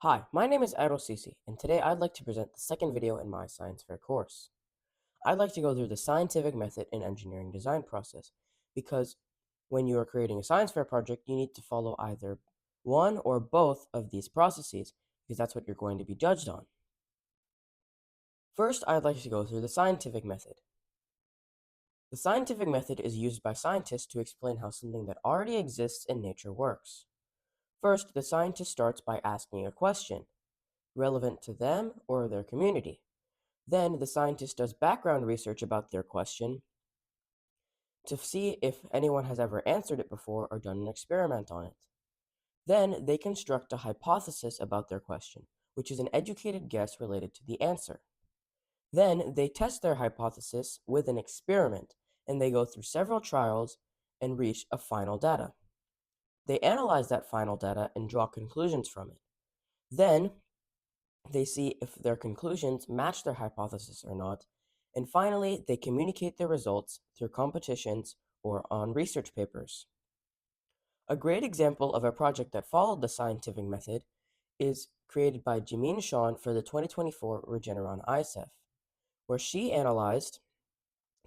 Hi, my name is Sisi, and today I'd like to present the second video in my science fair course. I'd like to go through the scientific method and engineering design process, because when you are creating a science fair project, you need to follow either one or both of these processes, because that's what you're going to be judged on. First, I'd like to go through the scientific method. The scientific method is used by scientists to explain how something that already exists in nature works. First, the scientist starts by asking a question, relevant to them or their community. Then the scientist does background research about their question to see if anyone has ever answered it before or done an experiment on it. Then they construct a hypothesis about their question, which is an educated guess related to the answer. Then they test their hypothesis with an experiment, and they go through several trials and reach a final data. They analyze that final data and draw conclusions from it. Then they see if their conclusions match their hypothesis or not, and finally, they communicate their results through competitions or on research papers. A great example of a project that followed the scientific method is created by Jimin Sean for the 2024 Regeneron ISEF, where she analyzed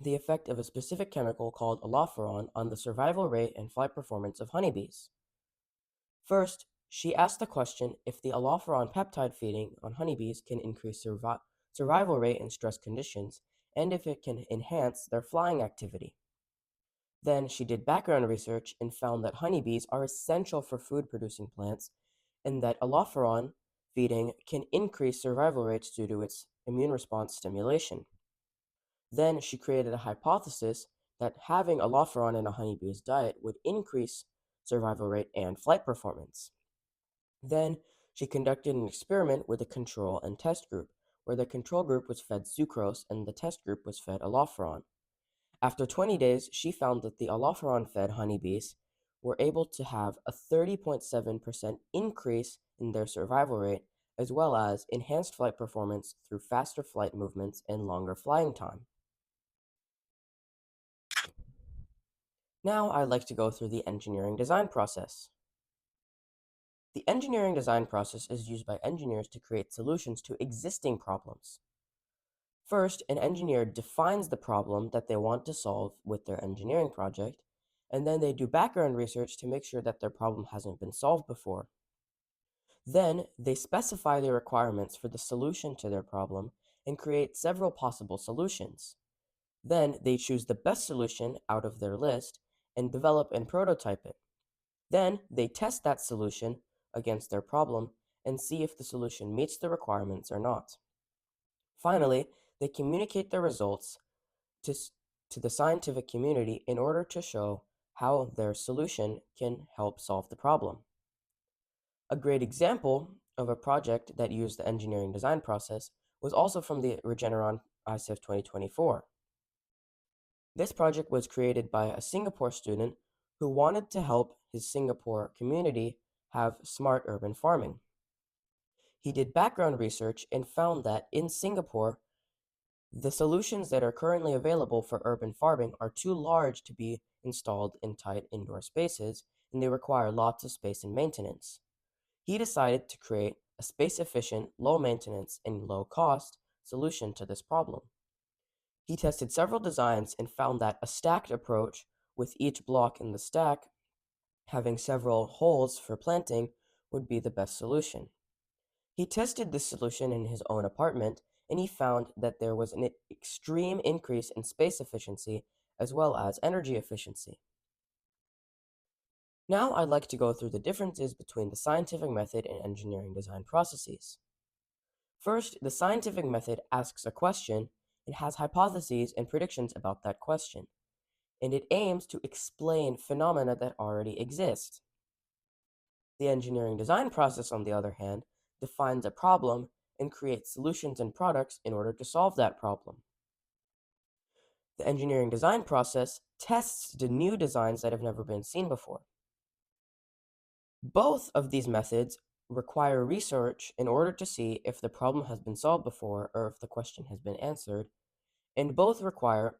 the effect of a specific chemical called alloferon on the survival rate and flight performance of honeybees. First, she asked the question if the alloferon peptide feeding on honeybees can increase survival rate in stress conditions, and if it can enhance their flying activity. Then she did background research and found that honeybees are essential for food-producing plants, and that alloferon feeding can increase survival rates due to its immune response stimulation. Then she created a hypothesis that having alloferon in a honeybee's diet would increase survival rate and flight performance. Then she conducted an experiment with a control and test group, where the control group was fed sucrose and the test group was fed alloferon. After 20 days, she found that the alloferon-fed honeybees were able to have a 30.7% increase in their survival rate, as well as enhanced flight performance through faster flight movements and longer flying time. Now I'd like to go through the engineering design process. The engineering design process is used by engineers to create solutions to existing problems. First, an engineer defines the problem that they want to solve with their engineering project, and then they do background research to make sure that their problem hasn't been solved before. Then, they specify the requirements for the solution to their problem and create several possible solutions. Then, they choose the best solution out of their list and develop and prototype it. Then, they test that solution against their problem and see if the solution meets the requirements or not. Finally, they communicate their results to, to the scientific community in order to show how their solution can help solve the problem. A great example of a project that used the engineering design process was also from the Regeneron ISEF 2024. This project was created by a Singapore student who wanted to help his Singapore community have smart urban farming. He did background research and found that in Singapore, the solutions that are currently available for urban farming are too large to be installed in tight indoor spaces, and they require lots of space and maintenance. He decided to create a space-efficient, low-maintenance, and low-cost solution to this problem. He tested several designs and found that a stacked approach, with each block in the stack having several holes for planting, would be the best solution. He tested this solution in his own apartment, and he found that there was an extreme increase in space efficiency as well as energy efficiency. Now I'd like to go through the differences between the scientific method and engineering design processes. First, the scientific method asks a question and has hypotheses and predictions about that question, and it aims to explain phenomena that already exist. The engineering design process, on the other hand, defines a problem and creates solutions and products in order to solve that problem. The engineering design process tests the new designs that have never been seen before. Both of these methods require research in order to see if the problem has been solved before or if the question has been answered, and both require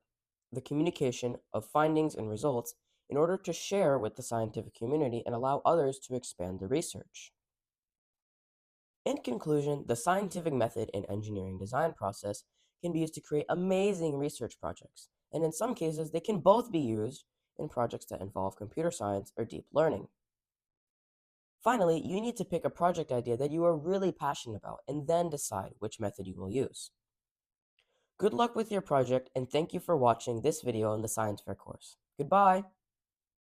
the communication of findings and results in order to share with the scientific community and allow others to expand the research. In conclusion, the scientific method in engineering design process can be used to create amazing research projects, and in some cases, they can both be used in projects that involve computer science or deep learning. Finally, you need to pick a project idea that you are really passionate about and then decide which method you will use. Good luck with your project, and thank you for watching this video on the Science Fair course. Goodbye!